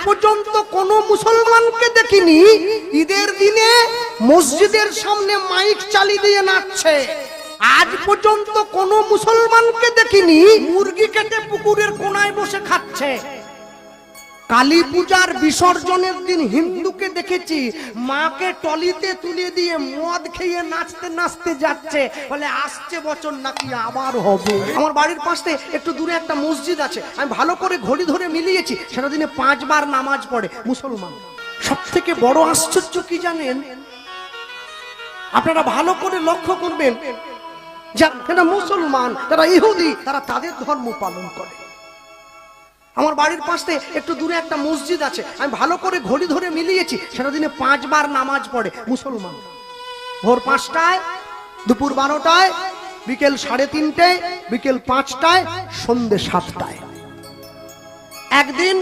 পর্যন্ত কোনো মুসলমানকে দেখিনি ঈদের দিনে মসজিদের সামনে মাইক চালিয়ে দিয়ে নাচছে। আজ পর্যন্ত কোনো মুসলমানকে দেখিনি মুরগি কেটে পুকুরের কোনায় বসে খাচ্ছে। কালী পূজার বিসর্জনের দিন হিন্দুকে দেখেছি মাকে টলিতে তুলে দিয়ে মদ খেয়ে নাচতে নাচতে যাচ্ছে, বলে আসছে বছর নাকি আবার হবে। আমার বাড়ির পাশে একটু দূরে একটা মসজিদ আছে, আমি ভালো করে ঘড়ি ধরে মিলিয়েছি, সেটা দিনে 5 বার নামাজ পড়ে মুসলমান। সব থেকে বড় আশ্চর্য কি জানেন, আপনারা ভালো করে লক্ষ্য করবেন, যারা মুসলমান, যারা ইহুদি, তারা তাদের ধর্ম পালন করে। আমার বাড়ির পাশে একটু দূরে একটা মসজিদ আছে, আমি ভালো করে ঘড়ি ধরে মিলিয়েছি, সেটা দিনে 5 বার নামাজ পড়ে মুসলমান। ভোর 5টায়, দুপুর 12টায়, বিকেল 3:30টায়, বিকেল 5টায়, সন্ধ্যে 7টায়। একদিন